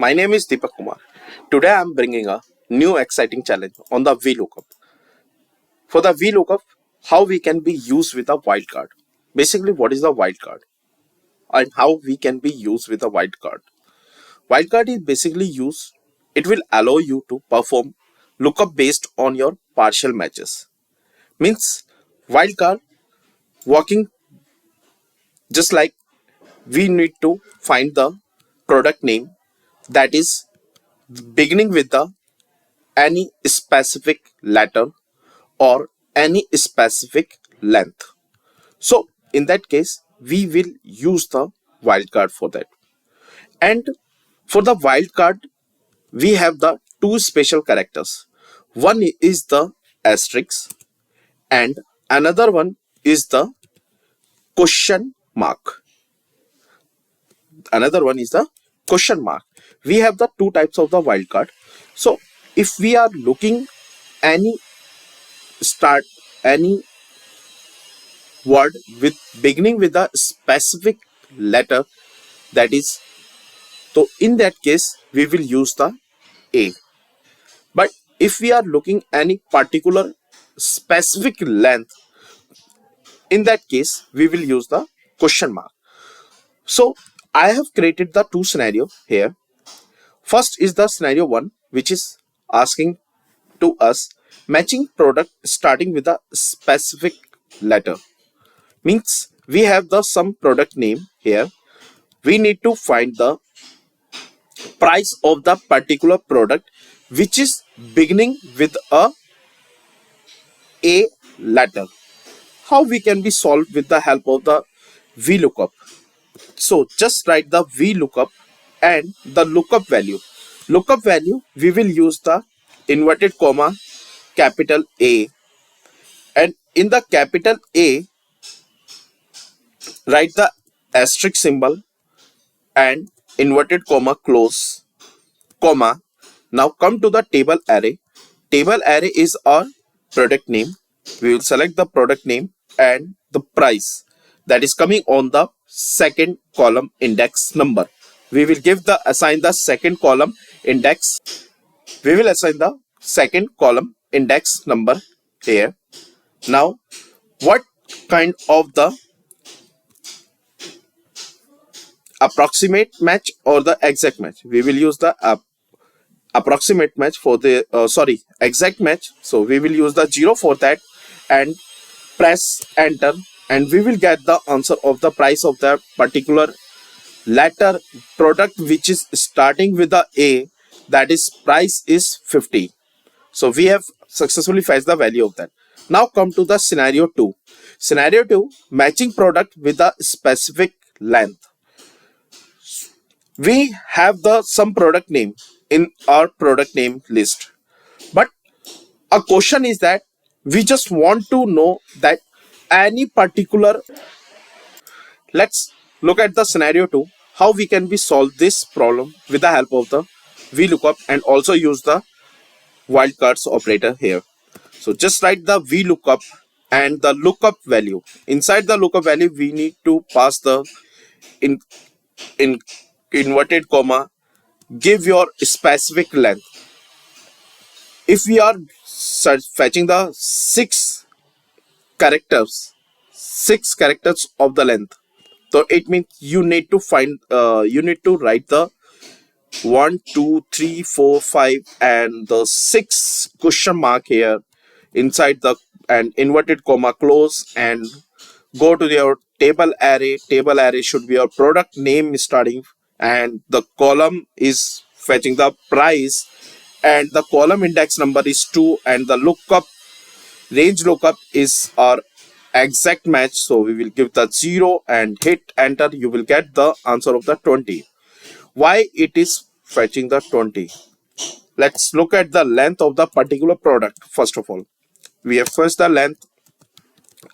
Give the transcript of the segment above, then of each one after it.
My name is Deepak Kumar. Today I am bringing a new exciting challenge on the VLOOKUP. For the VLOOKUP, how we can be used with a wildcard. Basically, what is the wildcard and how we can be used with a wildcard. Wildcard is basically used, it will allow you to perform lookup based on your partial matches. Means wildcard working just like we need to find the product name that is beginning with the any specific letter or any specific length. So in that case, we will use the wildcard for that. And for the wildcard, we have the two special characters. One is the asterisk and another one is the question mark. Another one is the question mark. We have the two types of the wildcard. So if we are looking any any word with beginning with a specific letter, that is, so in that case we will use the A. But if we are looking any particular specific length, in that case we will use the question mark. So I have created the two scenario here. First is the scenario 1, which is asking to us matching product starting with a specific letter. Means we have the some product name here. We need to find the price of the particular product which is beginning with a letter. How we can be solved with the help of the VLOOKUP. So just write the VLOOKUP and the lookup value. Lookup value, we will use the inverted comma capital A, and in the capital A write the asterisk symbol and inverted comma close comma. Now come to the table array. Table array is our product name. We will select the product name and the price that is coming on the second column index number. We will assign the second column index. We will assign the second column index number here. Now, what kind of the approximate match or the exact match? We will use the approximate match for the exact match. So we will use the 0 for that and press enter, and we will get the answer of the price of the particular letter product which is starting with the A, that is price is 50. So we have successfully fetched the value of that. Now come to the scenario 2. Scenario 2, matching product with a specific length. We have the some product name in our product name list, but a question is that we just want to know that any particular. Let's look at the scenario 2, how we can be solve this problem with the help of the VLOOKUP and also use the wildcards operator here. So just write the VLOOKUP and the lookup value. Inside the lookup value, we need to pass the in inverted comma, give your specific length. If we are fetching the six characters of the length, so it means you need to find you need to write the 1 2 3 4 5 and the 6 question mark here inside the and inverted comma close, and go to your table array. Table array should be your product name starting, and the column is fetching the price, and the column index number is 2, and the lookup range lookup is our exact match. So we will give the 0 and hit enter. You will get the answer of the 20. Why it is fetching the 20? Let's look at the length of the particular product. First of all, we have first the length.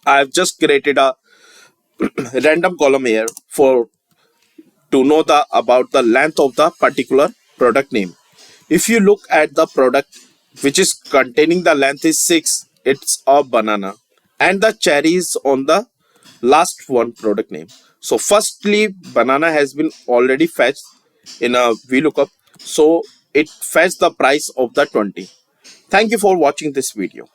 I have just created a random column here for to know the about the length of the particular product name. If you look at the product which is containing the length is 6, it's a banana, and the cherry is on the last one product name. So firstly, banana has been already fetched in a VLOOKUP. So it fetched the price of the 20. Thank you for watching this video.